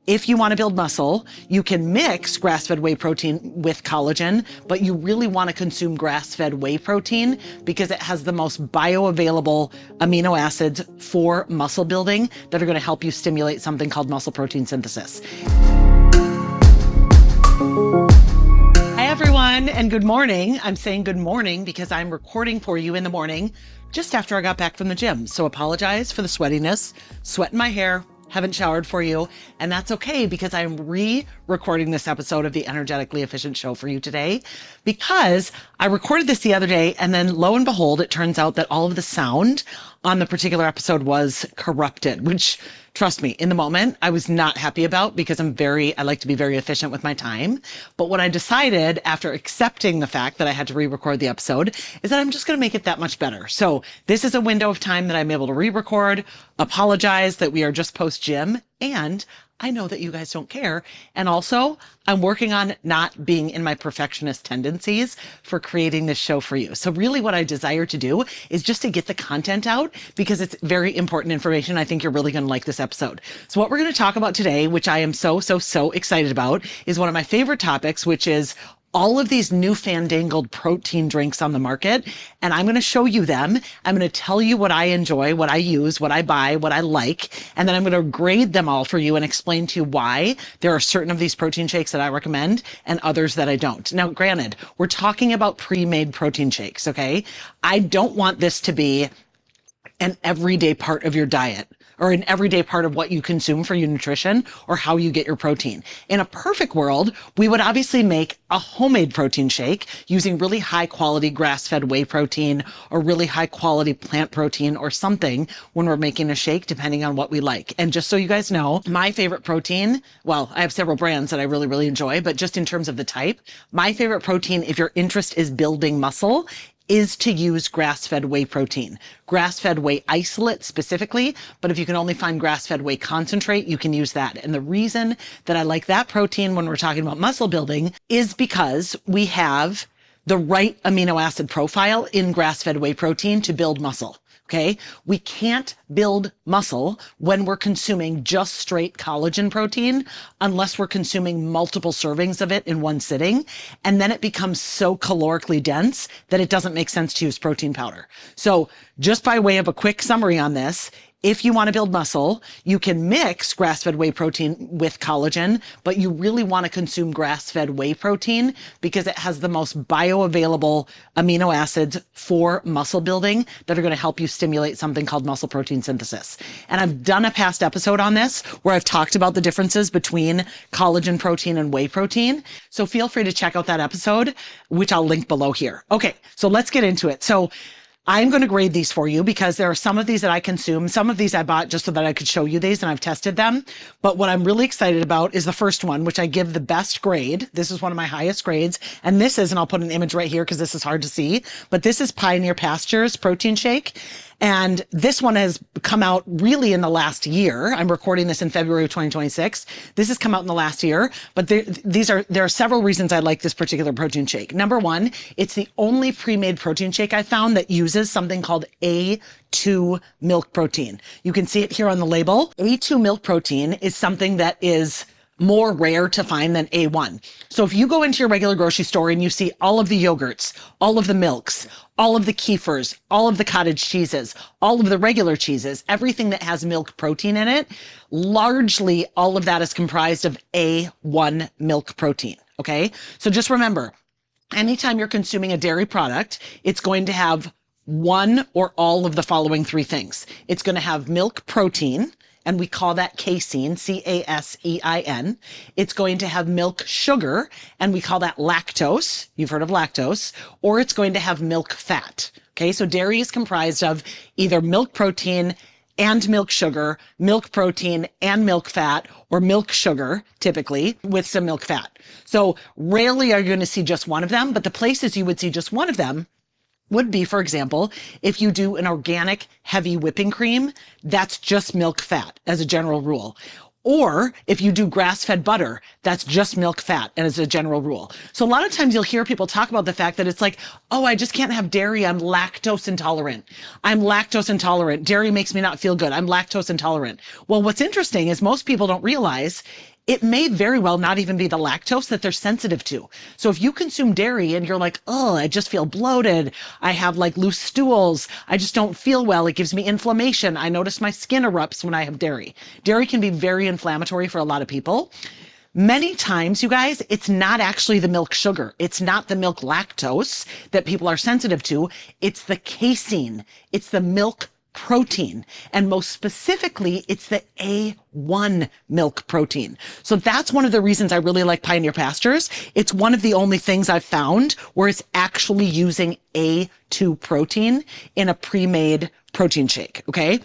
If you want to build muscle, you can mix grass-fed whey protein with collagen, but you really want to consume grass-fed whey protein because it has the most bioavailable amino acids for muscle building that are going to help you stimulate something called muscle protein synthesis. Hi everyone, and good morning. I'm saying good morning because I'm recording for you in the morning just after I got back from the gym. So apologize for the sweatiness, sweat in my hair. Haven't showered for you, and that's okay because I'm re-recording this episode of the Energetically Efficient Show for you today because I recorded this the other day, and then lo and behold, it turns out that all of the sound on the particular episode was corrupted, which, trust me, in the moment, I was not happy about because I like to be very efficient with my time. But what I decided after accepting the fact that I had to re-record the episode is that I'm just going to make it that much better. So this is a window of time that I'm able to re-record, apologize that we are just post-gym, and I know that you guys don't care. And also, I'm working on not being in my perfectionist tendencies for creating this show for you. So really what I desire to do is just to get the content out because it's very important information. I think you're really going to like this episode. So what we're going to talk about today, which I am so excited about, is one of my favorite topics, which is all of these new fandangled protein drinks on the market. And I'm going to show you them. I'm going to tell you what I enjoy, what I use, what I buy, what I like. And then I'm going to grade them all for you and explain to you why there are certain of these protein shakes that I recommend and others that I don't. Now, granted, we're talking about pre-made protein shakes, okay? I don't want this to be an everyday part of your diet or an everyday part of what you consume for your nutrition or how you get your protein. In a perfect world, we would obviously make a homemade protein shake using really high quality grass-fed whey protein or really high quality plant protein or something when we're making a shake, depending on what we like. And just so you guys know, my favorite protein, well, I have several brands that I really enjoy, but just in terms of the type, my favorite protein, if your interest is building muscle, is to use grass-fed whey protein, grass-fed whey isolate specifically. But if you can only find grass-fed whey concentrate, you can use that. And the reason that I like that protein when we're talking about muscle building is because we have the right amino acid profile in grass-fed whey protein to build muscle. Okay. We can't build muscle when we're consuming just straight collagen protein unless we're consuming multiple servings of it in one sitting. And then it becomes so calorically dense that it doesn't make sense to use protein powder. So just by way of a quick summary on this, if you want to build muscle, you can mix grass-fed whey protein with collagen, but you really want to consume grass-fed whey protein because it has the most bioavailable amino acids for muscle building that are going to help you stimulate something called muscle protein synthesis. And I've done a past episode on this where I've talked about the differences between collagen protein and whey protein. So feel free to check out that episode, which I'll link below here. Okay, so let's get into it. So I'm going to grade these for you because there are some of these that I consume. Some of these I bought just so that I could show you these, and I've tested them. But what I'm really excited about is the first one, which I give the best grade. This is one of my highest grades. And this is, and I'll put an image right here because this is hard to see, but this is Pioneer Pastures protein shake. And this one has come out really in the last year. I'm recording this in February of 2026. This has come out in the last year, but there are several reasons I like this particular protein shake. Number one, it's the only pre-made protein shake I found that uses something called A2 milk protein. You can see it here on the label. A2 milk protein is something that is more rare to find than A1. So if you go into your regular grocery store and you see all of the yogurts, all of the milks, all of the kefirs, all of the cottage cheeses, all of the regular cheeses, everything that has milk protein in it, largely all of that is comprised of A1 milk protein. Okay. So just remember, anytime you're consuming a dairy product, it's going to have one or all of the following three things. It's going to have milk protein, and we call that casein, C-A-S-E-I-N. It's going to have milk sugar, and we call that lactose. You've heard of lactose. Or it's going to have milk fat. Okay, so dairy is comprised of either milk protein and milk sugar, milk protein and milk fat, or milk sugar, typically, with some milk fat. So rarely are you going to see just one of them, but the places you would see just one of them would be, for example, if you do an organic heavy whipping cream, that's just milk fat as a general rule. Or if you do grass-fed butter, that's just milk fat and as a general rule. So a lot of times you'll hear people talk about the fact that it's like, oh, I just can't have dairy. I'm lactose intolerant. I'm lactose intolerant. Dairy makes me not feel good. I'm lactose intolerant. Well, what's interesting is most people don't realize it may very well not even be the lactose that they're sensitive to. So if you consume dairy and you're like, oh, I just feel bloated, I have like loose stools, I just don't feel well, it gives me inflammation, I notice my skin erupts when I have dairy. Dairy can be very inflammatory for a lot of people. Many times, you guys, it's not actually the milk sugar. It's not the milk lactose that people are sensitive to. It's the casein. It's the milk protein. And most specifically, it's the A1 milk protein. So that's one of the reasons I really like Pioneer Pastures. It's one of the only things I've found where it's actually using A2 protein in a pre-made protein shake. Okay.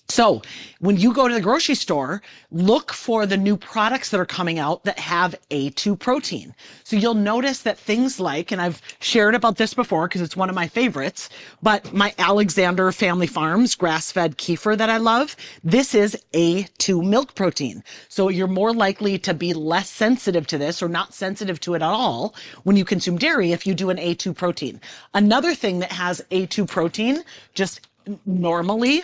So when you go to the grocery store, look for the new products that are coming out that have A2 protein. So you'll notice that things like, and I've shared about this before because it's one of my favorites, but my Alexander Family Farms grass-fed kefir that I love, this is A2 milk protein. So you're more likely to be less sensitive to this or not sensitive to it at all when you consume dairy if you do an A2 protein. Another thing that has A2 protein just normally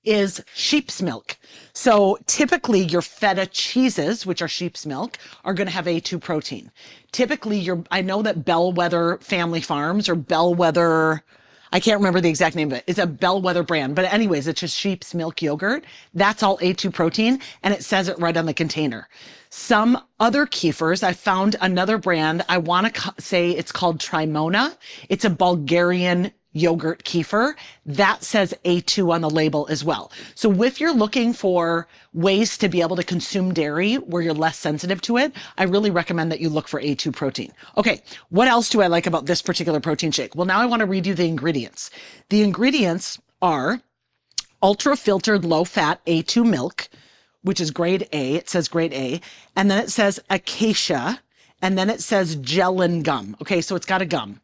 is sheep's milk. So typically your feta cheeses, which are sheep's milk, are going to have A2 protein. Typically I know that Bellwether Family Farms or Bellwether, I can't remember the exact name of it. It's a Bellwether brand, but anyways, it's just sheep's milk yogurt. That's all A2 protein and it says it right on the container. Some other kefirs, I found another brand. I want to say it's called Trimona. It's a Bulgarian yogurt kefir that says A2 on the label as well. So if you're looking for ways to be able to consume dairy where you're less sensitive to it, I really recommend that you look for A2 protein. Okay, what else do I like about this particular protein shake? Well, now I want to read you the ingredients. The ingredients are ultra filtered low fat A2 milk, which is grade A. It says grade A. And then it says acacia. And then it says gellan gum. Okay, so it's got a gum.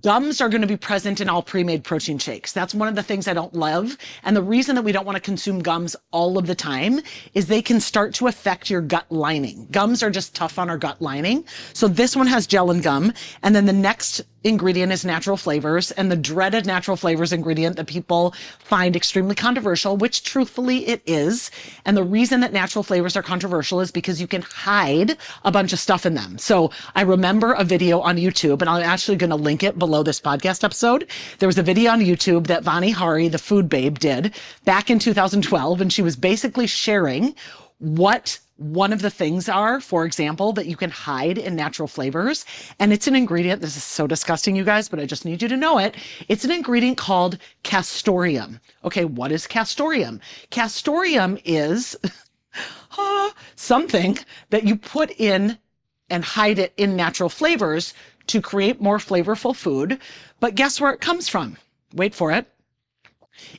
Gums are going to be present in all pre-made protein shakes. That's one of the things I don't love. And the reason that we don't want to consume gums all of the time is they can start to affect your gut lining. Gums are just tough on our gut lining. So this one has gellan gum. And then the next ingredient is natural flavors, and the dreaded natural flavors ingredient that people find extremely controversial, which truthfully it is. And the reason that natural flavors are controversial is because you can hide a bunch of stuff in them. So I remember a video on YouTube, and I'm actually going to link it below this podcast episode. There was a video on YouTube that Vani Hari, the food babe, did back in 2012, and she was basically sharing what one of the things are, for example, that you can hide in natural flavors. And it's an ingredient, this is so disgusting, you guys, but I just need you to know it. It's an ingredient called castoreum. Okay, what is castoreum? Castoreum is something that you put in and hide it in natural flavors to create more flavorful food. But guess where it comes from? Wait for it.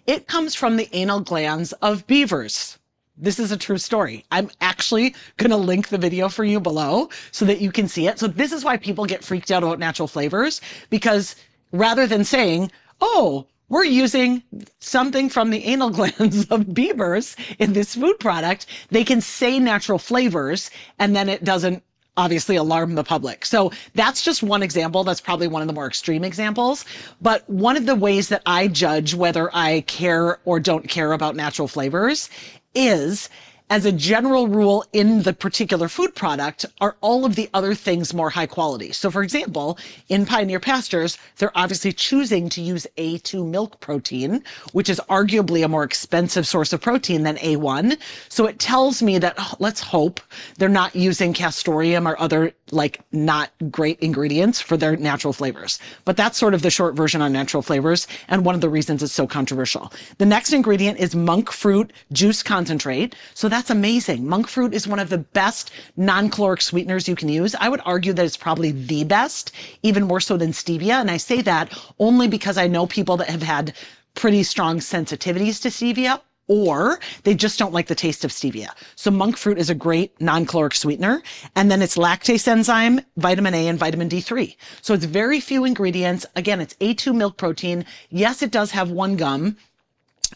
It comes from the anal glands of beavers. This is a true story. I'm actually going to link the video for you below so that you can see it. So this is why people get freaked out about natural flavors, because rather than saying, oh, we're using something from the anal glands of beavers in this food product, they can say natural flavors and then it doesn't obviously alarm the public. So that's just one example. That's probably one of the more extreme examples. But one of the ways that I judge whether I care or don't care about natural flavors is, as a general rule in the particular food product, are all of the other things more high quality. So for example, in Pioneer Pastures, they're obviously choosing to use A2 milk protein, which is arguably a more expensive source of protein than A1. So it tells me that, let's hope they're not using castoreum or other like not great ingredients for their natural flavors. But that's sort of the short version on natural flavors and one of the reasons it's so controversial. The next ingredient is monk fruit juice concentrate. So that's amazing. Monk fruit is one of the best non-caloric sweeteners you can use. I would argue that it's probably the best, even more so than stevia. And I say that only because I know people that have had pretty strong sensitivities to stevia, or they just don't like the taste of stevia. So monk fruit is a great non-caloric sweetener. And then it's lactase enzyme, vitamin A, and vitamin D3. So it's very few ingredients. Again, it's A2 milk protein. Yes, it does have one gum.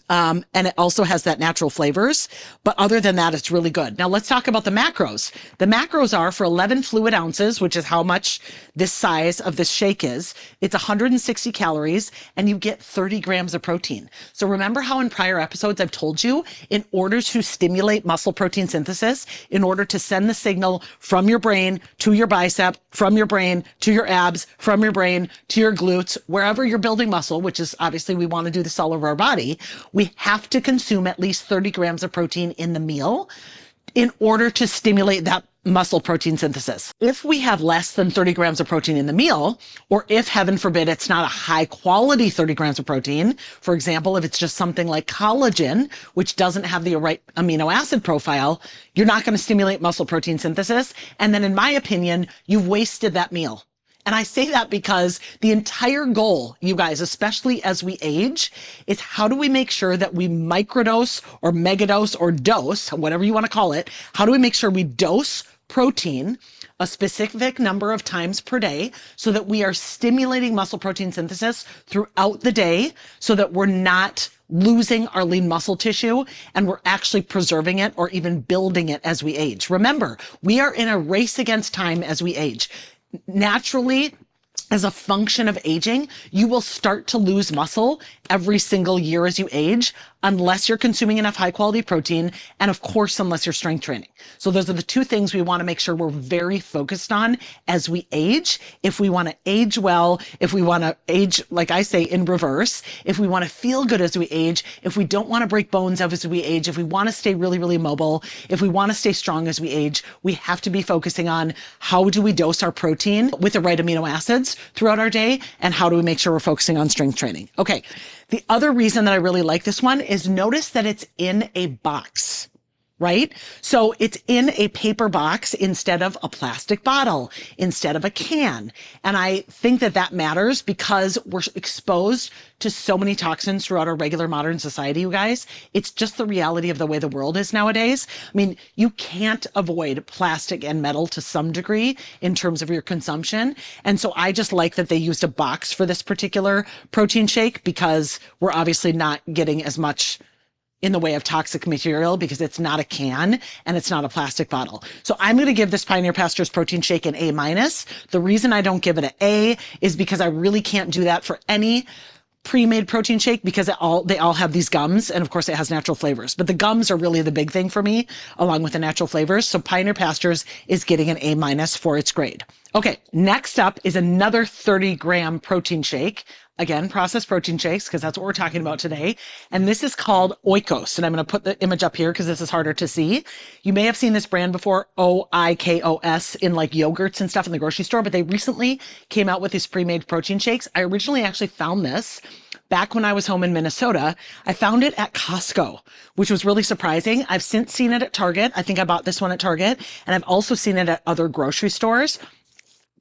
And it also has that natural flavors. But other than that, it's really good. Now let's talk about the macros. The macros are for 11 fluid ounces, which is how much this size of this shake is. It's 160 calories and you get 30 grams of protein. So remember how in prior episodes, I've told you in order to stimulate muscle protein synthesis, in order to send the signal from your brain to your bicep, from your brain to your abs, from your brain to your glutes, wherever you're building muscle, which is obviously we want to do this all over our body, we have to consume at least 30 grams of protein in the meal in order to stimulate that muscle protein synthesis. If we have less than 30 grams of protein in the meal, or if heaven forbid, it's not a high quality 30 grams of protein, for example, if it's just something like collagen, which doesn't have the right amino acid profile, you're not going to stimulate muscle protein synthesis. And then in my opinion, you've wasted that meal. And I say that because the entire goal, you guys, especially as we age, is how do we make sure that we microdose or megadose or dose, whatever you want to call it, how do we make sure we dose protein a specific number of times per day so that we are stimulating muscle protein synthesis throughout the day so that we're not losing our lean muscle tissue and we're actually preserving it or even building it as we age. Remember, we are in a race against time as we age. Naturally, as a function of aging, you will start to lose muscle every single year as you age, unless you're consuming enough high quality protein. And of course, unless you're strength training. So those are the two things we want to make sure we're very focused on as we age. If we want to age well, if we want to age, like I say, in reverse, if we want to feel good as we age, if we don't want to break bones as we age, if we want to stay really, really mobile, if we want to stay strong as we age, we have to be focusing on how do we dose our protein with the right amino acids throughout our day, and how do we make sure we're focusing on strength training. Okay. The other reason that I really like this one is notice that it's in a box, right? So it's in a paper box instead of a plastic bottle, instead of a can. And I think that that matters because we're exposed to so many toxins throughout our regular modern society, you guys. It's just the reality of the way the world is nowadays. I mean, you can't avoid plastic and metal to some degree in terms of your consumption. And so I just like that they used a box for this particular protein shake because we're obviously not getting as much in the way of toxic material because it's not a can and it's not a plastic bottle. So I'm going to give this Pioneer Pastures protein shake an A-. The reason I don't give it an A is because I really can't do that for any pre-made protein shake because they all have these gums, and of course it has natural flavors, but the gums are really the big thing for me along with the natural flavors. So Pioneer Pastures is getting an A- for its grade. Okay, next up is another 30-gram protein shake. Again, processed protein shakes, because that's what we're talking about today. And this is called Oikos. And I'm going to put the image up here because this is harder to see. You may have seen this brand before, Oikos, in like yogurts and stuff in the grocery store, but they recently came out with these pre-made protein shakes. I originally actually found this back when I was home in Minnesota. I found it at Costco, which was really surprising. I've since seen it at Target. I think I bought this one at Target, and I've also seen it at other grocery stores.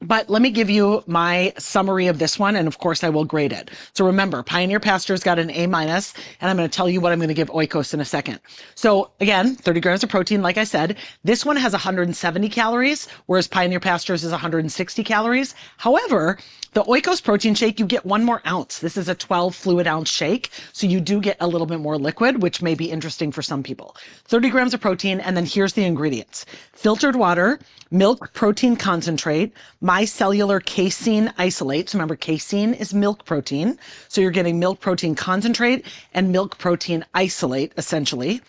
But let me give you my summary of this one. And of course I will grade it. So remember, Pioneer Pastures got an A-, and I'm going to tell you what I'm going to give Oikos in a second. So again, 30 grams of protein. Like I said, this one has 170 calories, whereas Pioneer Pastures is 160 calories. However, the Oikos protein shake, you get 1 more ounce. This is a 12 fluid ounce shake. So you do get a little bit more liquid, which may be interesting for some people. 30 grams of protein. And then here's the ingredients: filtered water, milk protein concentrate, micellular casein isolate. So remember, casein is milk protein. So you're getting milk protein concentrate and milk protein isolate, essentially.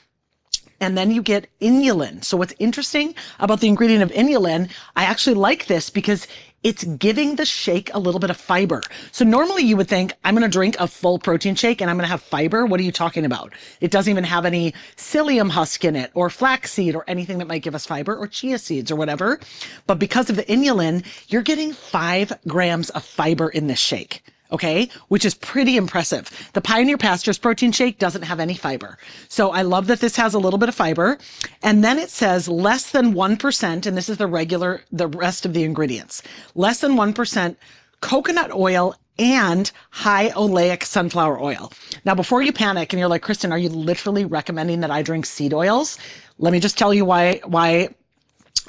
And then you get inulin. So what's interesting about the ingredient of inulin, I actually like this because it's giving the shake a little bit of fiber. So normally you would think, I'm going to drink a full protein shake and I'm going to have fiber. What are you talking about? It doesn't even have any psyllium husk in it or flaxseed or anything that might give us fiber, or chia seeds or whatever. But because of the inulin, you're getting 5 grams of fiber in this shake. Okay, which is pretty impressive. The Pioneer Pastures protein shake doesn't have any fiber. So I love that this has a little bit of fiber. And then it says less than 1%, and this is the rest of the ingredients, less than 1% coconut oil and high oleic sunflower oil. Now, before you panic and you're like, Kristin, are you literally recommending that I drink seed oils? Let me just tell you why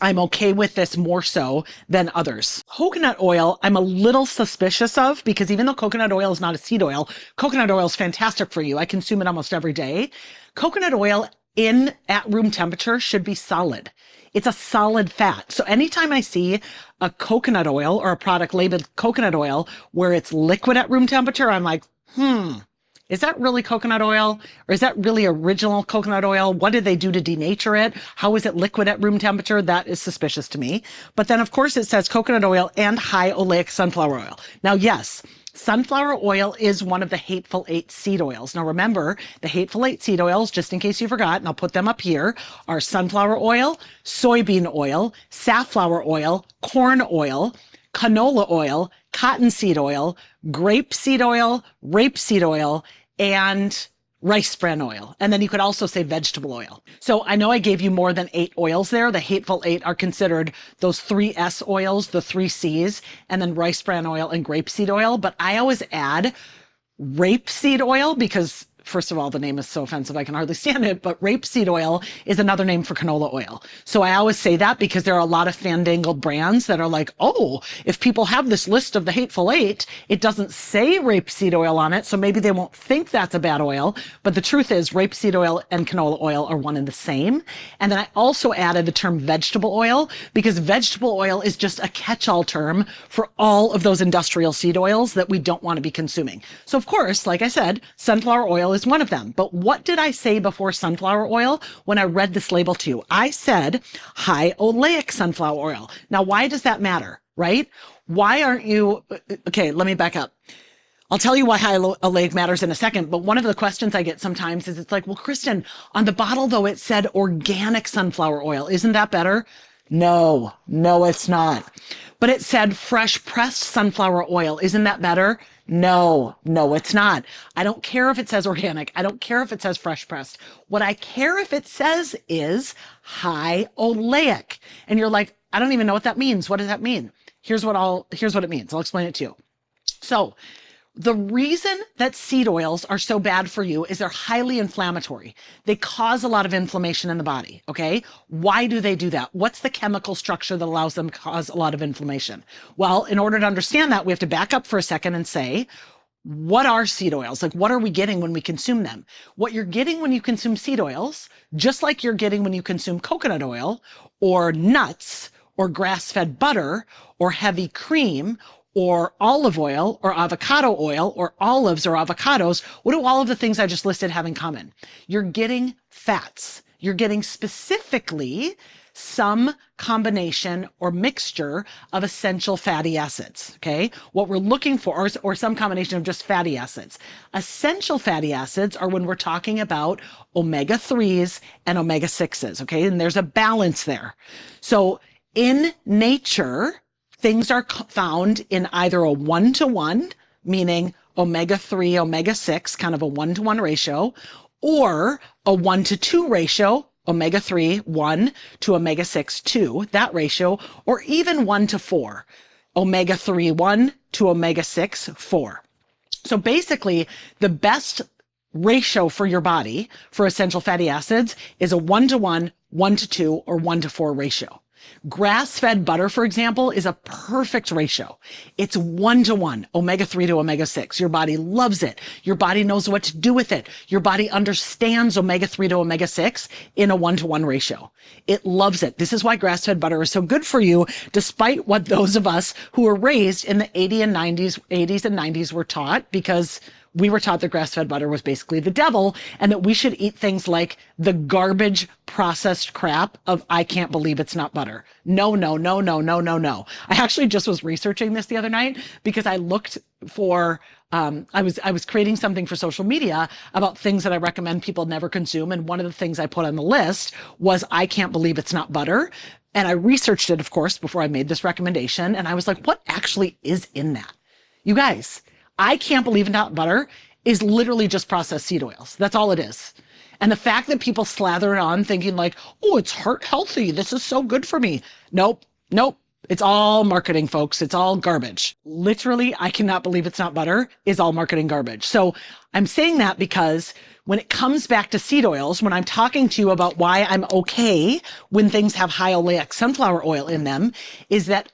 I'm okay with this more so than others. Coconut oil, I'm a little suspicious of, because even though coconut oil is not a seed oil, coconut oil is fantastic for you. I consume it almost every day. Coconut oil at room temperature should be solid. It's a solid fat. So anytime I see a coconut oil or a product labeled coconut oil where it's liquid at room temperature, I'm like, is that really coconut oil? Or is that really original coconut oil? What did they do to denature it? How is it liquid at room temperature? That is suspicious to me. But then, of course, it says coconut oil and high oleic sunflower oil. Now, yes, sunflower oil is one of the Hateful Eight seed oils. Now, remember, the Hateful Eight seed oils, just in case you forgot, and I'll put them up here, are sunflower oil, soybean oil, safflower oil, corn oil, canola oil, cottonseed oil, grapeseed oil, rapeseed oil, and rice bran oil. And then you could also say vegetable oil. So I know I gave you more than 8 oils there. The Hateful Eight are considered those 3 S oils, the 3 C's, and then rice bran oil and grapeseed oil. But I always add rapeseed oil because, first of all, the name is so offensive I can hardly stand it, but rapeseed oil is another name for canola oil. So I always say that because there are a lot of fandangled brands that are like, oh, if people have this list of the Hateful Eight, it doesn't say rapeseed oil on it, so maybe they won't think that's a bad oil. But the truth is rapeseed oil and canola oil are one and the same. And then I also added the term vegetable oil because vegetable oil is just a catch-all term for all of those industrial seed oils that we don't want to be consuming. So of course, like I said, sunflower oil is one of them. But what did I say before sunflower oil when I read this label to you? I said high oleic sunflower oil. Now, why does that matter, right? Why aren't you, okay, let me back up. I'll tell you why high oleic matters in a second, but one of the questions I get sometimes is it's like, well, Kristin, on the bottle though, it said organic sunflower oil. Isn't that better? No, it's not. But it said fresh pressed sunflower oil. Isn't that better? No, it's not. I don't care if it says organic. I don't care if it says fresh pressed. What I care if it says is high oleic. And you're like, I don't even know what that means. What does that mean? Here's what it means. I'll explain it to you. So the reason that seed oils are so bad for you is they're highly inflammatory. They cause a lot of inflammation in the body, okay? Why do they do that? What's the chemical structure that allows them to cause a lot of inflammation? Well, in order to understand that, we have to back up for a second and say, what are seed oils? Like, what are we getting when we consume them? What you're getting when you consume seed oils, just like you're getting when you consume coconut oil or nuts or grass-fed butter or heavy cream or olive oil or avocado oil or olives or avocados, what do all of the things I just listed have in common? You're getting fats. You're getting specifically some combination or mixture of essential fatty acids, okay? What we're looking for, or some combination of just fatty acids. Essential fatty acids are when we're talking about omega-3s and omega-6s, okay? And there's a balance there. So in nature, things are found in either a 1-to-1, meaning omega-3, omega-6, kind of a 1-to-1 ratio, or a 1-to-2 ratio, omega-3, 1 to omega-6, 2, that ratio, or even 1-to-4, omega-3, 1 to omega-6, 4. So basically, the best ratio for your body for essential fatty acids is a 1-to-1, 1-to-2, or 1-to-4 ratio. Grass-fed butter, for example, is a perfect ratio. It's 1-to-1, omega-3 to omega-6. Your body loves it. Your body knows what to do with it. Your body understands omega-3 to omega-6 in a 1-to-1 ratio. It loves it. This is why grass-fed butter is so good for you, despite what those of us who were raised in the 80s and 90s were taught, because we were taught that grass-fed butter was basically the devil and that we should eat things like the garbage processed crap of, I can't believe it's not butter. No. I actually just was researching this the other night because I looked for, I was creating something for social media about things that I recommend people never consume. And one of the things I put on the list was, I can't believe it's not butter. And I researched it, of course, before I made this recommendation. And I was like, what actually is in that? You guys, I can't believe it's not butter is literally just processed seed oils. That's all it is. And the fact that people slather it on thinking like, oh, it's heart healthy. This is so good for me. Nope. It's all marketing, folks. It's all garbage. Literally, I cannot believe it's not butter is all marketing garbage. So I'm saying that because when it comes back to seed oils, when I'm talking to you about why I'm okay when things have high oleic sunflower oil in them, is that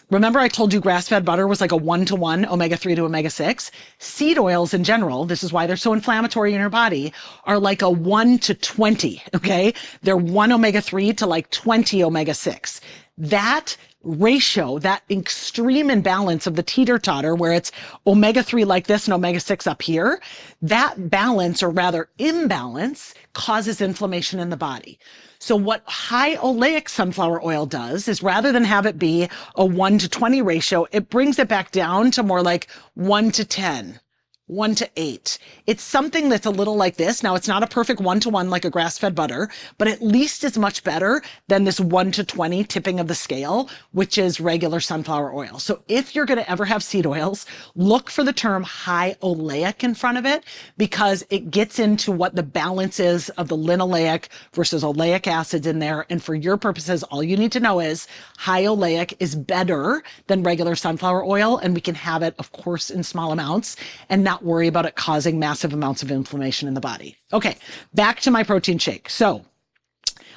remember I told you grass-fed butter was like a 1-to-1 omega-3 to omega-6? Seed oils in general, this is why they're so inflammatory in your body, are like a 1 to 20, okay? They're 1 omega-3 to like 20 omega-6. That ratio, that extreme imbalance of the teeter-totter where it's omega-3 like this and omega-6 up here, that balance, or rather imbalance, causes inflammation in the body. So what high oleic sunflower oil does is rather than have it be a 1 to 20 ratio, it brings it back down to more like 1 to 10. 1 to 8. It's something that's a little like this. Now, it's not a perfect 1-to-1 like a grass-fed butter, but at least it's much better than this 1 to 20 tipping of the scale, which is regular sunflower oil. So if you're going to ever have seed oils, look for the term high oleic in front of it, because it gets into what the balance is of the linoleic versus oleic acids in there. And for your purposes, all you need to know is high oleic is better than regular sunflower oil, and we can have it, of course, in small amounts and not worry about it causing massive amounts of inflammation in the body. Okay, back to my protein shake. So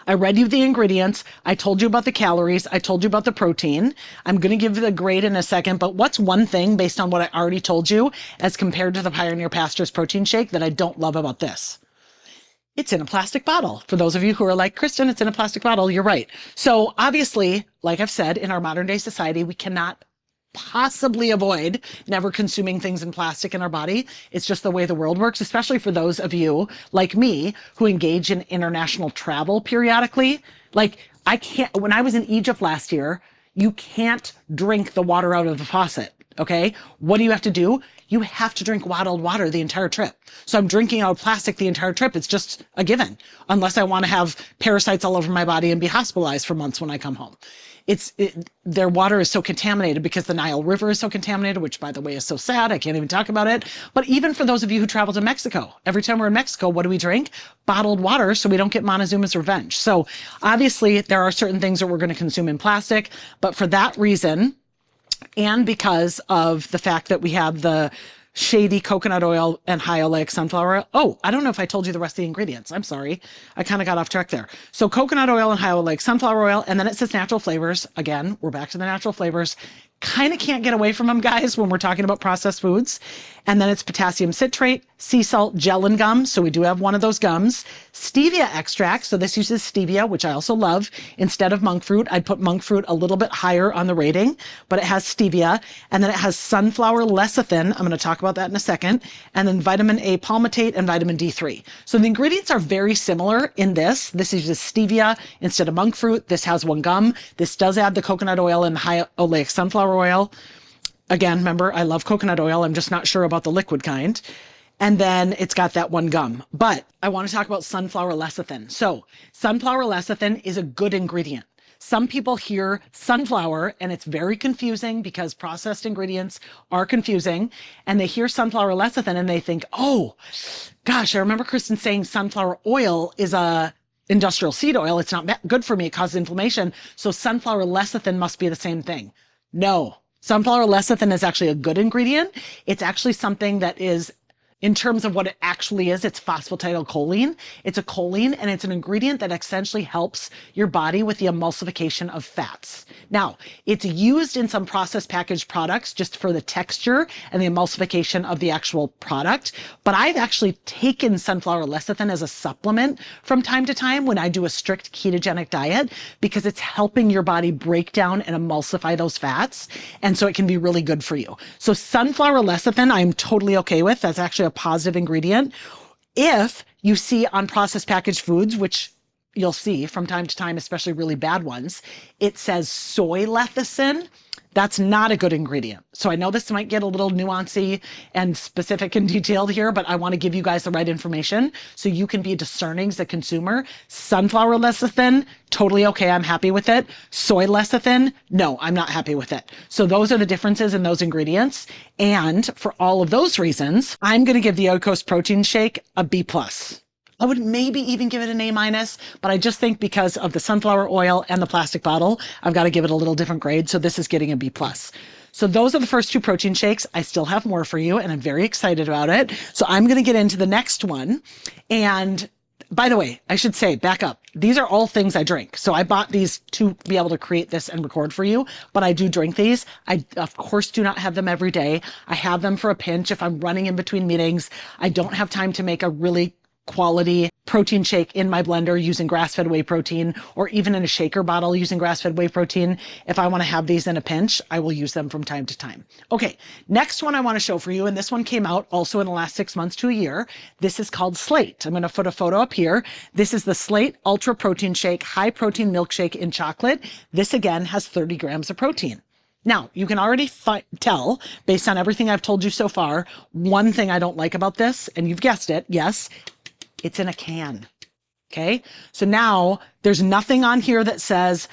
I read you the ingredients. I told you about the calories. I told you about the protein. I'm going to give you the grade in a second, but what's one thing based on what I already told you as compared to the Pioneer Pastures protein shake that I don't love about this? It's in a plastic bottle. For those of you who are like, Kristin, it's in a plastic bottle. You're right. So obviously, like I've said, in our modern day society, we cannot possibly avoid never consuming things in plastic in our body. It's just the way the world works, especially for those of you like me who engage in international travel periodically. Like when I was in Egypt last year, you can't drink the water out of the faucet. Okay. What do you have to do? You have to drink bottled water the entire trip. So I'm drinking out of plastic the entire trip. It's just a given, unless I want to have parasites all over my body and be hospitalized for months when I come home. Their water is so contaminated because the Nile River is so contaminated, which by the way is so sad. I can't even talk about it. But even for those of you who travel to Mexico, every time we're in Mexico, what do we drink? Bottled water, so we don't get Montezuma's revenge. So obviously there are certain things that we're going to consume in plastic, but for that reason, and because of the fact that we have the shady coconut oil and high oleic sunflower oil. Oh, I don't know if I told you the rest of the ingredients. I'm sorry. I kind of got off track there. So coconut oil and high oleic sunflower oil, and then it says natural flavors. Again, we're back to the natural flavors. Kind of can't get away from them, guys, when we're talking about processed foods. And then it's potassium citrate, sea salt, gel, and gum. So we do have one of those gums. Stevia extract. So this uses stevia, which I also love. Instead of monk fruit, I'd put monk fruit a little bit higher on the rating, but it has stevia. And then it has sunflower lecithin. I'm going to talk about that in a second. And then vitamin A palmitate and vitamin D3. So the ingredients are very similar in this. This uses stevia instead of monk fruit. This has one gum. This does add the coconut oil and high oleic sunflower oil. Again, remember, I love coconut oil. I'm just not sure about the liquid kind. And then it's got that one gum. But I want to talk about sunflower lecithin. So sunflower lecithin is a good ingredient. Some people hear sunflower and it's very confusing because processed ingredients are confusing. And they hear sunflower lecithin and they think, oh, gosh, I remember Kristin saying sunflower oil is a industrial seed oil. It's not good for me. It causes inflammation. So sunflower lecithin must be the same thing. No. Sunflower lecithin is actually a good ingredient. It's actually something that is, in terms of what it actually is, it's phosphatidylcholine. It's a choline, and it's an ingredient that essentially helps your body with the emulsification of fats. Now, it's used in some processed packaged products just for the texture and the emulsification of the actual product. But I've actually taken sunflower lecithin as a supplement from time to time when I do a strict ketogenic diet, because it's helping your body break down and emulsify those fats. And so it can be really good for you. So sunflower lecithin, I'm totally okay with. That's actually a positive ingredient. If you see on processed packaged foods, which you'll see from time to time, especially really bad ones, it says soy lecithin. That's not a good ingredient. So I know this might get a little nuancy and specific and detailed here, but I want to give you guys the right information so you can be discerning as a consumer. Sunflower lecithin, totally okay. I'm happy with it. Soy lecithin, no, I'm not happy with it. So those are the differences in those ingredients. And for all of those reasons, I'm going to give the Oikos protein shake a B+. I would maybe even give it an A-, but I just think because of the sunflower oil and the plastic bottle, I've got to give it a little different grade. So this is getting a B+. So those are the first two protein shakes. I still have more for you and I'm very excited about it. So I'm going to get into the next one. And by the way, I should say, back up. These are all things I drink. So I bought these to be able to create this and record for you, but I do drink these. I, of course, do not have them every day. I have them for a pinch if I'm running in between meetings. I don't have time to make a really quality protein shake in my blender using grass-fed whey protein, or even in a shaker bottle using grass-fed whey protein. If I want to have these in a pinch, I will use them from time to time. Okay, next one I want to show for you, and this one came out also in the last 6 months to a year. This is called Slate. I'm going to put a photo up here. This is the Slate Ultra Protein Shake, high protein milkshake in chocolate. This again has 30 grams of protein. Now, you can already tell, based on everything I've told you so far, one thing I don't like about this, and you've guessed it, yes, it's in a can. Okay. So now there's nothing on here that says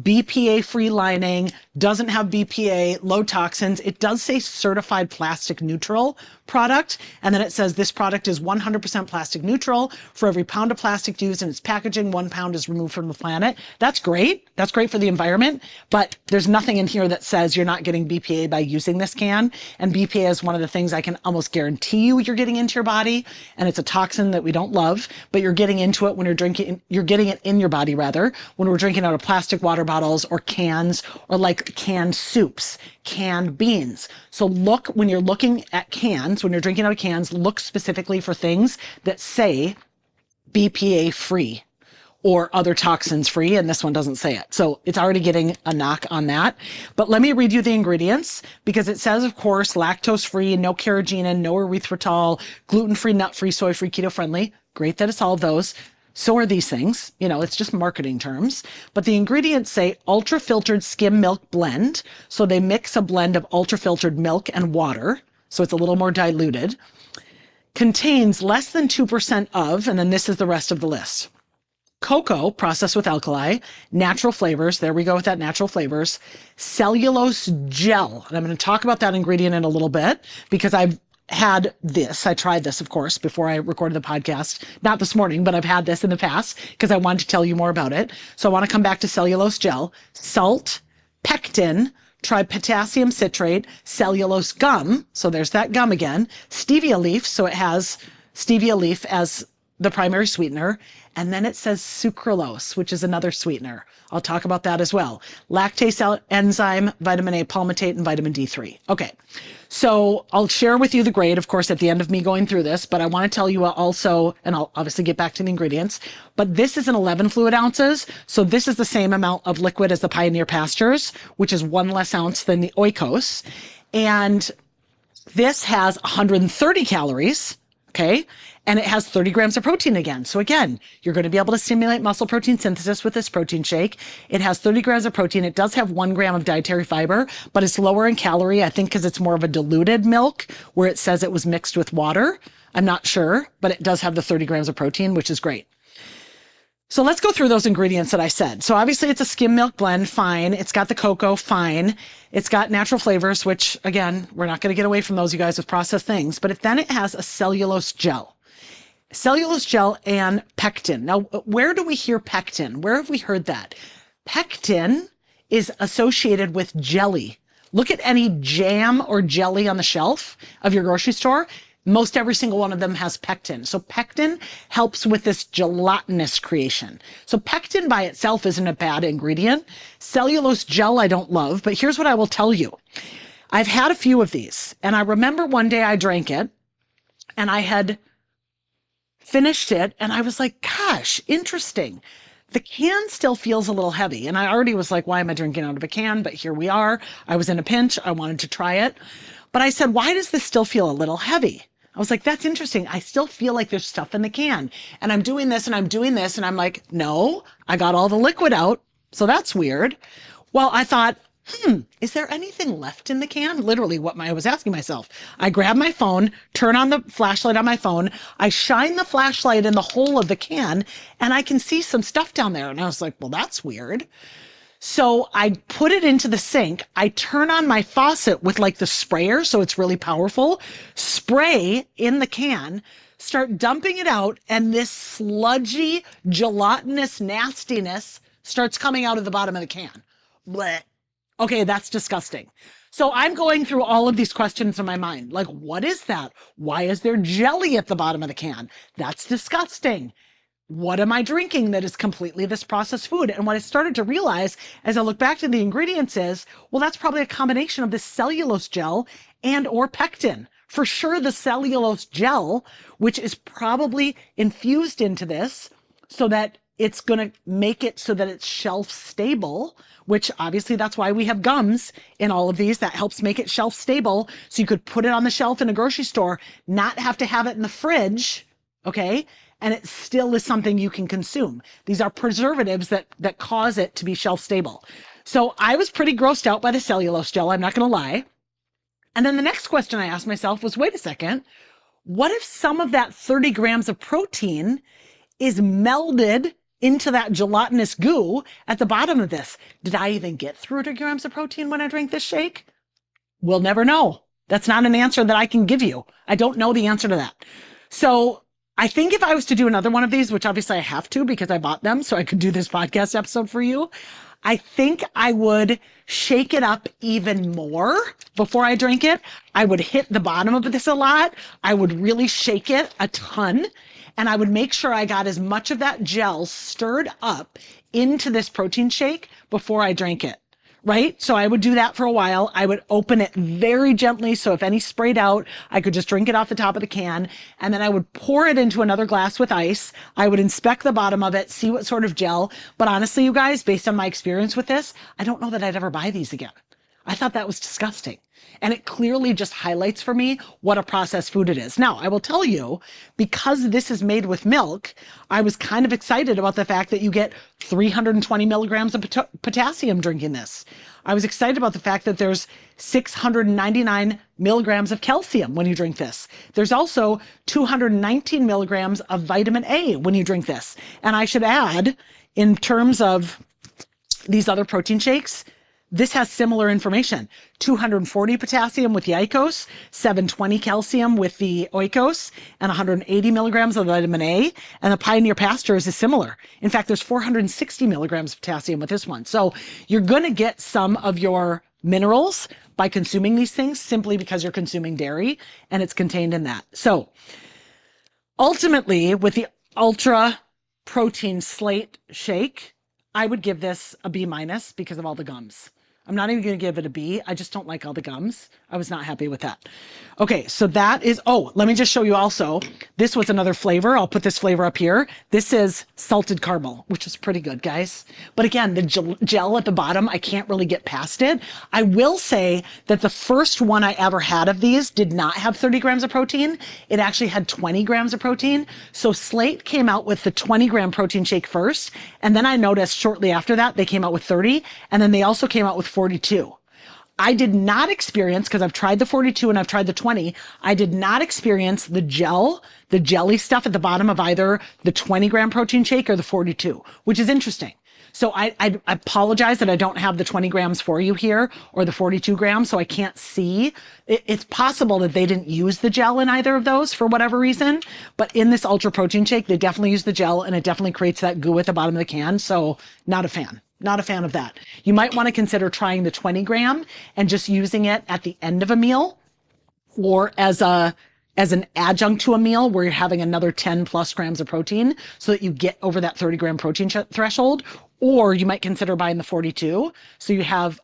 BPA free lining, doesn't have BPA, low toxins. It does say certified plastic neutral product. And then it says this product is 100% plastic neutral. For every pound of plastic used in its packaging, 1 pound is removed from the planet. That's great. That's great for the environment. But there's nothing in here that says you're not getting BPA by using this can. And BPA is one of the things I can almost guarantee you're getting into your body. And it's a toxin that we don't love, but you're getting into it when you're drinking, you're getting it in your body rather, when we're drinking out of plastic water bottles or cans, or like canned soups, canned beans. So look, when you're looking at cans, when you're drinking out of cans, look specifically for things that say BPA free or other toxins free, and this one doesn't say it. So it's already getting a knock on that. But let me read you the ingredients, because it says, of course, lactose free, no carrageenan, no erythritol, gluten-free, nut-free, soy-free, keto-friendly. Great that it's all of those. So are these things, you know, it's just marketing terms, but the ingredients say ultra filtered skim milk blend. So they mix a blend of ultra filtered milk and water. So it's a little more diluted, contains less than 2% of, and then this is the rest of the list. Cocoa processed with alkali, natural flavors. There we go with that natural flavors, cellulose gel. And I'm going to talk about that ingredient in a little bit because I've had this. I tried this, of course, before I recorded the podcast. Not this morning, but I've had this in the past because I wanted to tell you more about it. So I want to come back to cellulose gel, salt, pectin, tripotassium citrate, cellulose gum. So there's that gum again. Stevia leaf. So it has stevia leaf as the primary sweetener. And then it says sucralose, which is another sweetener. I'll talk about that as well. Lactase enzyme, vitamin A palmitate, and vitamin D3. Okay. So I'll share with you the grade, of course, at the end of me going through this, but I want to tell you also, and I'll obviously get back to the ingredients, but this is an 11 fluid ounces. So this is the same amount of liquid as the Pioneer Pastures, which is 1 less ounce than the Oikos. And this has 130 calories. Okay. And it has 30 grams of protein again. So again, you're going to be able to stimulate muscle protein synthesis with this protein shake. It has 30 grams of protein. It does have 1 gram of dietary fiber, but it's lower in calorie, I think, because it's more of a diluted milk where it says it was mixed with water. I'm not sure, but it does have the 30 grams of protein, which is great. So let's go through those ingredients that I said. So obviously it's a skim milk blend, fine. It's got the cocoa, fine. It's got natural flavors, which again, we're not going to get away from those, you guys, with processed things. But then it has a cellulose gel. Cellulose gel and pectin. Now, where do we hear pectin? Where have we heard that? Pectin is associated with jelly. Look at any jam or jelly on the shelf of your grocery store. Most every single one of them has pectin. So pectin helps with this gelatinous creation. So pectin by itself isn't a bad ingredient. Cellulose gel I don't love, but here's what I will tell you. I've had a few of these, and I remember one day I drank it, and I had finished it, and I was like, gosh, interesting. The can still feels a little heavy. And I already was like, why am I drinking out of a can? But here we are. I was in a pinch. I wanted to try it. But I said, why does this still feel a little heavy? I was like, that's interesting. I still feel like there's stuff in the can. And I'm doing this and I'm doing this. And I'm like, no, I got all the liquid out. So that's weird. Well, I thought, is there anything left in the can? Literally what I was asking myself. I grab my phone, turn on the flashlight on my phone. I shine the flashlight in the hole of the can and I can see some stuff down there. And I was like, well, that's weird. So I put it into the sink. I turn on my faucet with like the sprayer. So it's really powerful. Spray in the can. start dumping it out, and this sludgy, gelatinous nastiness starts coming out of the bottom of the can. Blech. Okay, that's disgusting. So I'm going through all of these questions in my mind. Like, what is that? Why is there jelly at the bottom of the can? That's disgusting. What am I drinking that is completely this processed food? And what I started to realize as I look back to the ingredients is, well, that's probably a combination of the cellulose gel and or pectin. For sure, the cellulose gel, which is probably infused into this so that it's going to make it so that it's shelf stable, which obviously that's why we have gums in all of these. That helps make it shelf stable. So you could put it on the shelf in a grocery store, not have to have it in the fridge, okay? And it still is something you can consume. These are preservatives that cause it to be shelf stable. So I was pretty grossed out by the cellulose gel, I'm not going to lie. And then the next question I asked myself was, wait a second, what if some of that 30 grams of protein is melded into that gelatinous goo at the bottom of this? Did I even get 30 grams of protein when I drank this shake? We'll never know. That's not an answer that I can give you. I don't know the answer to that. So I think if I was to do another one of these, which obviously I have to because I bought them so I could do this podcast episode for you, I think I would shake it up even more before I drink it. I would hit the bottom of this a lot. I would really shake it a ton. And I would make sure I got as much of that gel stirred up into this protein shake before I drank it. Right? So I would do that for a while. I would open it very gently. So if any sprayed out, I could just drink it off the top of the can. And then I would pour it into another glass with ice. I would inspect the bottom of it, see what sort of gel. But honestly, you guys, based on my experience with this, I don't know that I'd ever buy these again. I thought that was disgusting. And it clearly just highlights for me what a processed food it is. Now, I will tell you, because this is made with milk, I was kind of excited about the fact that you get 320 milligrams of potassium drinking this. I was excited about the fact that there's 699 milligrams of calcium when you drink this. There's also 219 milligrams of vitamin A when you drink this. And I should add, in terms of these other protein shakes, this has similar information. 240 potassium with the Oikos, 720 calcium with the Oikos, and 180 milligrams of vitamin A. And the Pioneer Pastures is similar. In fact, there's 460 milligrams of potassium with this one. So you're going to get some of your minerals by consuming these things simply because you're consuming dairy and it's contained in that. So ultimately, with the ultra protein Slate shake, I would give this a B- because of all the gums. I'm not even going to give it a B. I just don't like all the gums. I was not happy with that. Okay, so that is, oh, let me just show you also. This was another flavor. I'll put this flavor up here. This is salted caramel, which is pretty good, guys. But again, the gel at the bottom, I can't really get past it. I will say that the first one I ever had of these did not have 30 grams of protein. It actually had 20 grams of protein. So Slate came out with the 20 gram protein shake first. And then I noticed shortly after that, they came out with 30. And then they also came out with 42. I did not experience, because I've tried the 42 and I've tried the 20, I did not experience the jelly stuff at the bottom of either the 20 gram protein shake or the 42, which is interesting. So I apologize that I don't have the 20 grams for you here or the 42 grams, so I can't see. It's possible that they didn't use the gel in either of those for whatever reason, but in this ultra protein shake, they definitely use the gel and it definitely creates that goo at the bottom of the can. So not a fan. Not a fan of that. You might want to consider trying the 20 gram and just using it at the end of a meal or as an adjunct to a meal where you're having another 10 plus grams of protein so that you get over that 30 gram protein threshold. Or you might consider buying the 42. So you have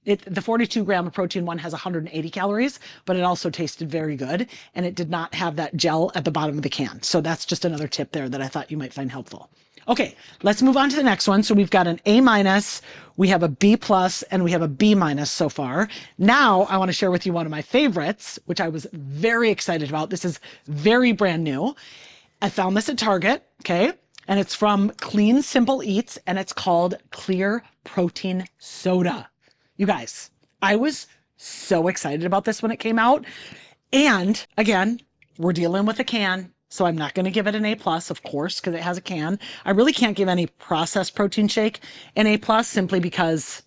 the 42 gram of protein one has 180 calories, but it also tasted very good. And it did not have that gel at the bottom of the can. So that's just another tip there that I thought you might find helpful. Okay, let's move on to the next one. So we've got an A-, we have a B+, and we have a B- so far. Now I want to share with you one of my favorites, which I was very excited about. This is very brand new. I found this at Target, okay? And it's from Clean Simple Eats, and it's called Clear Protein Soda. You guys, I was so excited about this when it came out. And again, we're dealing with a can. So I'm not going to give it an A+, of course, because it has a can. I really can't give any processed protein shake an A+, simply because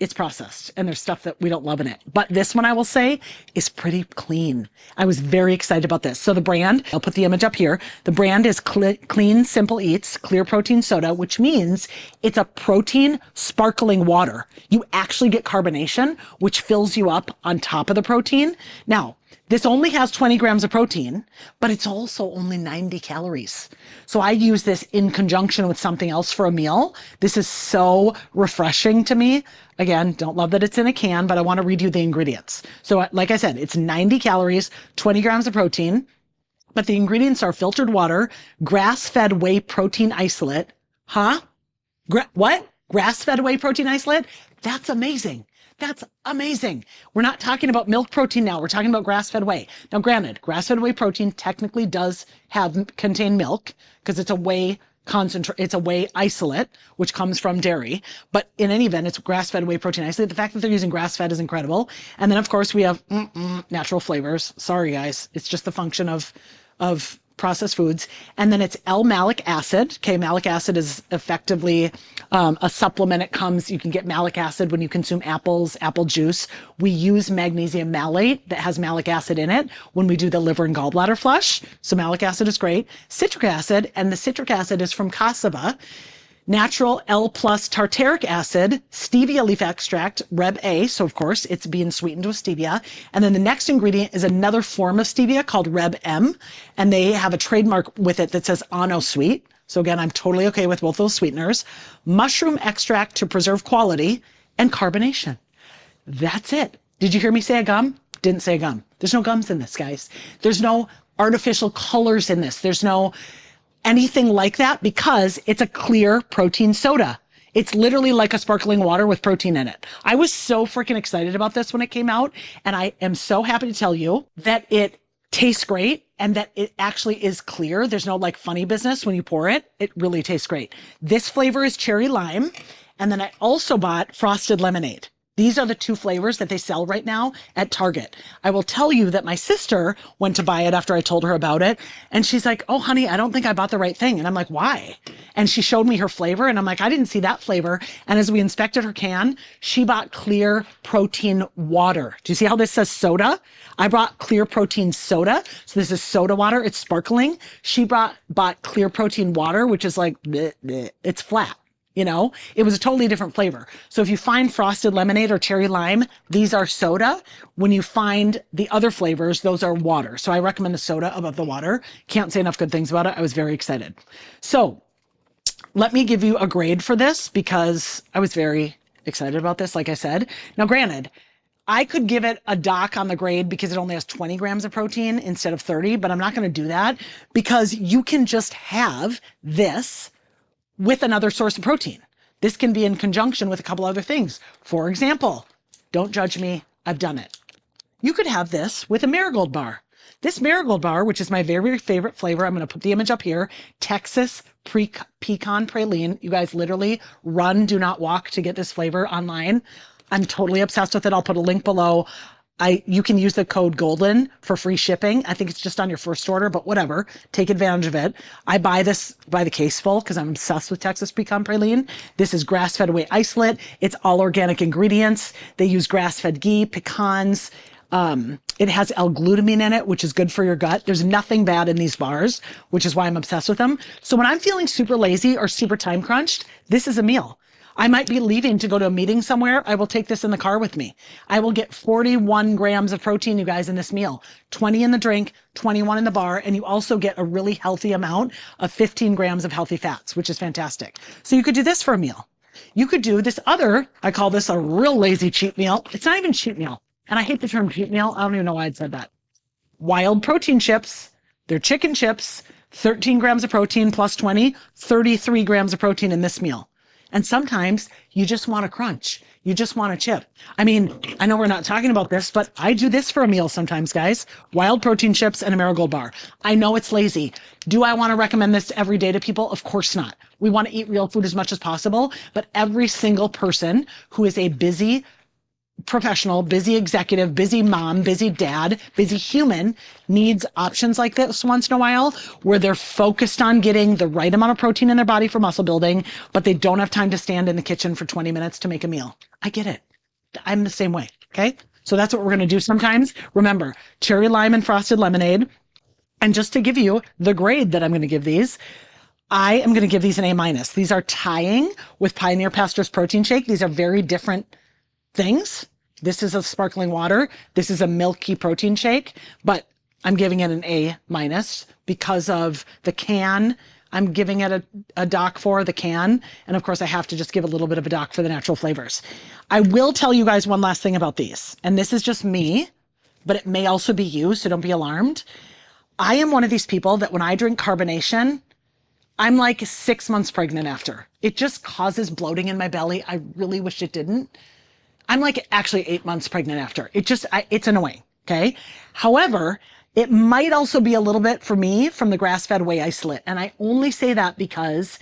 it's processed and there's stuff that we don't love in it. But this one, I will say, is pretty clean. I was very excited about this. So the brand, I'll put the image up here. The brand is Clean Simple Eats Clear Protein Soda, which means it's a protein sparkling water. You actually get carbonation, which fills you up on top of the protein. Now, this only has 20 grams of protein, but it's also only 90 calories. So I use this in conjunction with something else for a meal. This is so refreshing to me. Again, don't love that it's in a can, but I want to read you the ingredients. So like I said, it's 90 calories, 20 grams of protein, but the ingredients are filtered water, grass-fed whey protein isolate. Huh? What? Grass-fed whey protein isolate? That's amazing. That's amazing. We're not talking about milk protein now. We're talking about grass-fed whey. Now, granted, grass-fed whey protein technically does contain milk because it's a whey concentrate. It's a whey isolate, which comes from dairy. But in any event, it's grass-fed whey protein isolate. The fact that they're using grass-fed is incredible. And then, of course, we have natural flavors. Sorry, guys. It's just the function of processed foods. And then it's L-malic acid. Okay, malic acid is effectively a supplement. You can get malic acid when you consume apples, apple juice. We use magnesium malate that has malic acid in it when we do the liver and gallbladder flush. So malic acid is great. Citric acid, and the citric acid is from cassava. Natural L+ tartaric acid, stevia leaf extract, Reb A. So of course it's being sweetened with stevia. And then the next ingredient is another form of stevia called Reb M. And they have a trademark with it that says Ano Sweet. So again, I'm totally okay with both those sweeteners. Mushroom extract to preserve quality, and carbonation. That's it. Did you hear me say a gum? Didn't say a gum. There's no gums in this, guys. There's no artificial colors in this. There's no anything like that because it's a clear protein soda. It's literally like a sparkling water with protein in it. I was so freaking excited about this when it came out, and I am so happy to tell you that it tastes great and that it actually is clear. There's no like funny business when you pour it. It really tastes great. This flavor is cherry lime, and then I also bought frosted lemonade. These are the two flavors that they sell right now at Target. I will tell you that my sister went to buy it after I told her about it. And she's like, oh, honey, I don't think I bought the right thing. And I'm like, why? And she showed me her flavor. And I'm like, I didn't see that flavor. And as we inspected her can, she bought clear protein water. Do you see how this says soda? I bought clear protein soda. So this is soda water. It's sparkling. She bought clear protein water, which is like, bleh, bleh. It's flat. You know, it was a totally different flavor. So if you find frosted lemonade or cherry lime, these are soda. When you find the other flavors, those are water. So I recommend the soda above the water. Can't say enough good things about it. I was very excited. So let me give you a grade for this because I was very excited about this, like I said. Now, granted, I could give it a dock on the grade because it only has 20 grams of protein instead of 30, but I'm not going to do that because you can just have this with another source of protein. This can be in conjunction with a couple other things. For example, don't judge me, I've done it. You could have this with a marigold bar. This marigold bar, which is my very, very favorite flavor, I'm going to put the image up here, Texas Pecan Praline. You guys literally run, do not walk to get this flavor online. I'm totally obsessed with it. I'll put a link below. You can use the code GOLDEN for free shipping. I think it's just on your first order, but whatever. Take advantage of it. I buy this by the case full because I'm obsessed with Texas Pecan Praline. This is grass-fed whey isolate. It's all organic ingredients. They use grass-fed ghee, pecans. It has L-glutamine in it, which is good for your gut. There's nothing bad in these bars, which is why I'm obsessed with them. So when I'm feeling super lazy or super time crunched, this is a meal. I might be leaving to go to a meeting somewhere. I will take this in the car with me. I will get 41 grams of protein, you guys, in this meal. 20 in the drink, 21 in the bar, and you also get a really healthy amount of 15 grams of healthy fats, which is fantastic. So you could do this for a meal. You could do this other, I call this a real lazy cheat meal. It's not even cheat meal. And I hate the term cheat meal. I don't even know why I said that. Wild protein chips. They're chicken chips, 13 grams of protein plus 20, 33 grams of protein in this meal. And sometimes you just want a crunch. You just want a chip. I mean, I know we're not talking about this, but I do this for a meal sometimes, guys. Wild protein chips and a marigold bar. I know it's lazy. Do I want to recommend this every day to people? Of course not. We want to eat real food as much as possible, but every single person who is a busy professional, busy executive, busy mom, busy dad, busy human needs options like this once in a while where they're focused on getting the right amount of protein in their body for muscle building, but they don't have time to stand in the kitchen for 20 minutes to make a meal. I get it. I'm the same way. Okay. So that's what we're going to do sometimes. Remember, cherry lime and frosted lemonade. And just to give you the grade that I'm going to give these, I am going to give these an A-. These are tying with Pioneer Pastures protein shake. These are very different things. This is a sparkling water. This is a milky protein shake, but I'm giving it an A- because of the can. I'm giving it a doc for the can. And of course I have to just give a little bit of a doc for the natural flavors. I will tell you guys one last thing about these. And this is just me, but it may also be you. So don't be alarmed. I am one of these people that when I drink carbonation, I'm like 6 months pregnant after. It just causes bloating in my belly. I really wish it didn't. I'm like actually 8 months pregnant after. It's annoying. Okay. However, it might also be a little bit for me from the grass-fed whey isolate. And I only say that because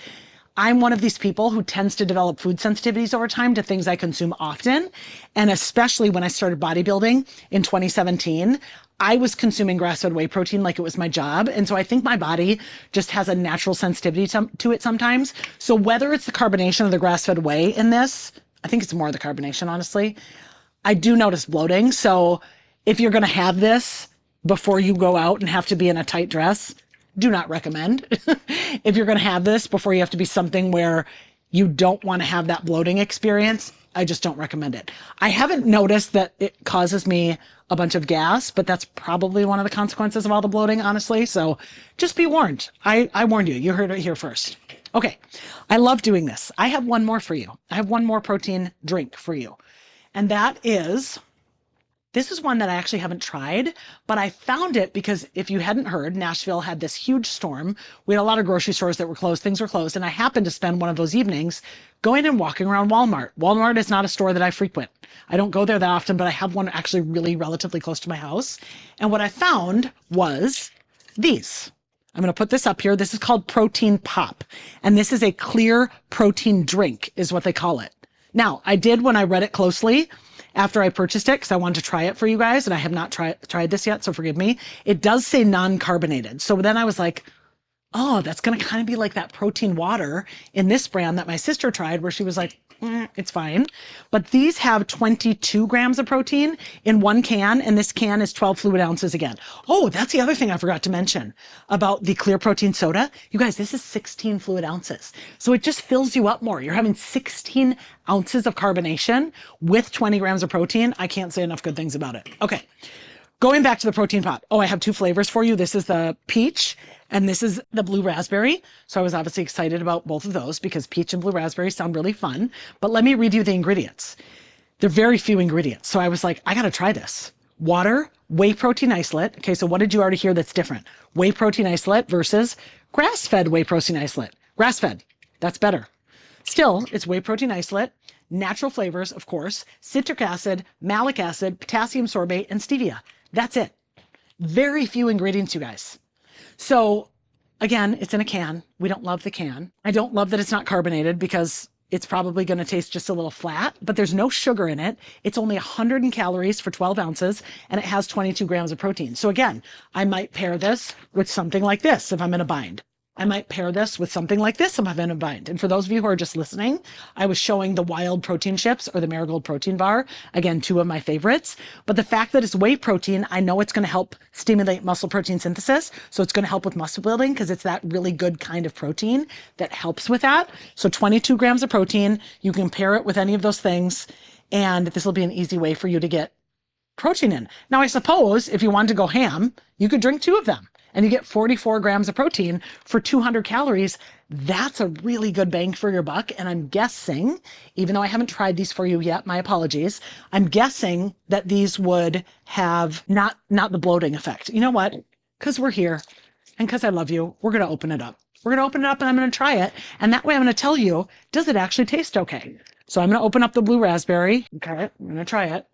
I'm one of these people who tends to develop food sensitivities over time to things I consume often. And especially when I started bodybuilding in 2017, I was consuming grass-fed whey protein like it was my job. And so I think my body just has a natural sensitivity to it sometimes. So whether it's the carbonation or the grass-fed whey in this, I think it's more the carbonation, honestly, I do notice bloating. So if you're going to have this before you go out and have to be in a tight dress, do not recommend. If you're going to have this before you have to be something where you don't want to have that bloating experience, I just don't recommend it. I haven't noticed that it causes me a bunch of gas, but that's probably one of the consequences of all the bloating, honestly. So just be warned. I warned you. You heard it here first. Okay. I love doing this. I have one more for you. I have one more protein drink for you. And that is, this is one that I actually haven't tried, but I found it because if you hadn't heard, Nashville had this huge storm. We had a lot of grocery stores that were closed. Things were closed. And I happened to spend one of those evenings going and walking around Walmart. Walmart is not a store that I frequent. I don't go there that often, but I have one actually really relatively close to my house. And what I found was these. I'm going to put this up here. This is called Protein Pop. And this is a clear protein drink is what they call it. Now, I did when I read it closely after I purchased it, because I wanted to try it for you guys, and I have not tried this yet, so forgive me. It does say non-carbonated. So then I was like, oh, that's going to kind of be like that protein water in this brand that my sister tried, where she was like, it's fine. But these have 22 grams of protein in one can, and this can is 12 fluid ounces again. Oh, that's the other thing I forgot to mention about the clear protein soda. You guys, this is 16 fluid ounces. So it just fills you up more. You're having 16 ounces of carbonation with 20 grams of protein. I can't say enough good things about it. Okay. Going back to the protein pot. Oh, I have two flavors for you. This is the peach and this is the blue raspberry. So I was obviously excited about both of those because peach and blue raspberry sound really fun. But let me read you the ingredients. They're very few ingredients. So I was like, I got to try this. Water, whey protein isolate. Okay, so what did you already hear that's different? Whey protein isolate versus grass-fed whey protein isolate. Grass-fed, that's better. Still, it's whey protein isolate, natural flavors, of course, citric acid, malic acid, potassium sorbate, and stevia. That's it. Very few ingredients, you guys. So again, it's in a can. We don't love the can. I don't love that it's not carbonated because it's probably going to taste just a little flat, but there's no sugar in it. It's only 100 calories for 12 ounces, and it has 22 grams of protein. So again, I might pair this with something like this if I'm in a bind. I might pair this with something like this if I'm in a bind. And for those of you who are just listening, I was showing the wild protein chips or the marigold protein bar. Again, two of my favorites. But the fact that it's whey protein, I know it's going to help stimulate muscle protein synthesis. So it's going to help with muscle building because it's that really good kind of protein that helps with that. So 22 grams of protein, you can pair it with any of those things. And this will be an easy way for you to get protein in. Now, I suppose if you wanted to go ham, you could drink two of them. And you get 44 grams of protein for 200 calories. That's a really good bang for your buck. And I'm guessing, even though I haven't tried these for you yet, my apologies, I'm guessing that these would have not the bloating effect. You know what? Because we're here and because I love you, we're going to open it up. We're going to open it up and I'm going to try it. And that way I'm going to tell you, does it actually taste okay? So I'm going to open up the blue raspberry. Okay, I'm going to try it.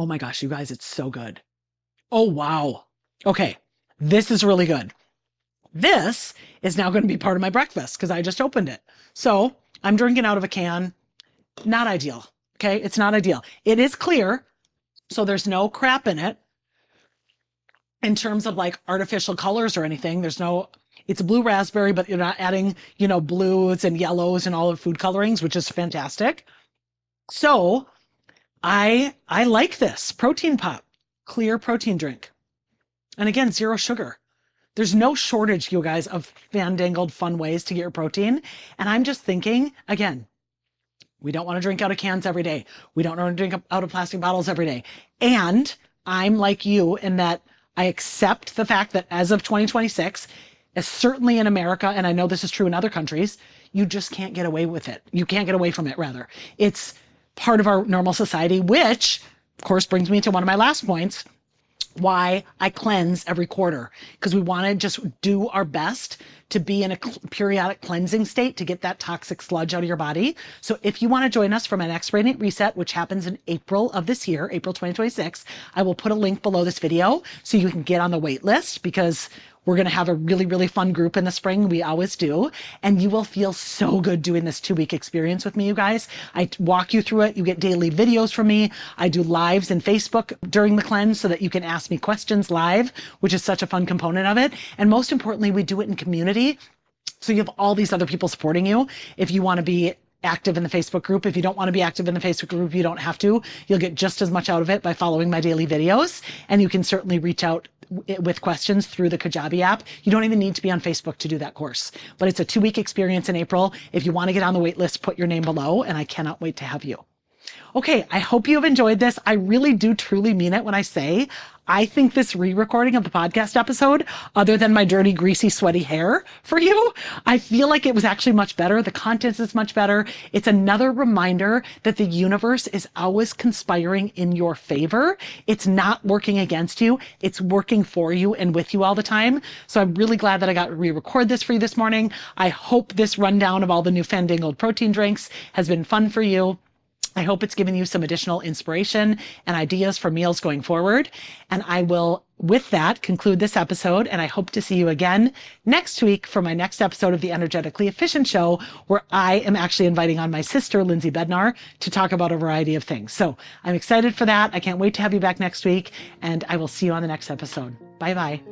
Oh my gosh, you guys, it's so good. Oh, wow. Okay, this is really good. This is now going to be part of my breakfast because I just opened it. So I'm drinking out of a can. Not ideal. Okay, it's not ideal. It is clear, so there's no crap in it in terms of like artificial colors or anything. It's blue raspberry, but you're not adding, blues and yellows and all of food colorings, which is fantastic. So I like this protein pop, clear protein drink. And again, 0 sugar. There's no shortage, you guys, of fandangled fun ways to get your protein. And I'm just thinking, again, we don't want to drink out of cans every day. We don't want to drink out of plastic bottles every day. And I'm like you in that I accept the fact that as of 2026, as certainly in America, and I know this is true in other countries, you just can't get away with it. You can't get away from it, rather. It's part of our normal society, which, of course, brings me to one of my last points, why I cleanse every quarter, because we want to just do our best to be in a periodic cleansing state to get that toxic sludge out of your body. So if you want to join us for my next Radiant Reset, which happens in April of this year, April 2026, I will put a link below this video so you can get on the wait list, because we're going to have a really, really fun group in the spring. We always do. And you will feel so good doing this 2-week experience with me, you guys. I walk you through it. You get daily videos from me. I do lives in Facebook during the cleanse so that you can ask me questions live, which is such a fun component of it. And most importantly, we do it in community. So you have all these other people supporting you. If you want to be active in the Facebook group. If you don't want to be active in the Facebook group, you don't have to. You'll get just as much out of it by following my daily videos. And you can certainly reach out with questions through the Kajabi app. You don't even need to be on Facebook to do that course. But it's a 2-week experience in April. If you want to get on the wait list, put your name below, and I cannot wait to have you. Okay, I hope you have enjoyed this. I really do truly mean it when I say I think this re-recording of the podcast episode, other than my dirty, greasy, sweaty hair for you, I feel like it was actually much better. The content is much better. It's another reminder that the universe is always conspiring in your favor. It's not working against you. It's working for you and with you all the time. So I'm really glad that I got to re-record this for you this morning. I hope this rundown of all the new fandangled protein drinks has been fun for you. I hope it's given you some additional inspiration and ideas for meals going forward. And I will, with that, conclude this episode. And I hope to see you again next week for my next episode of the Energetically Efficient Show, where I am actually inviting on my sister, Lindsay Bednar, to talk about a variety of things. So I'm excited for that. I can't wait to have you back next week. And I will see you on the next episode. Bye-bye.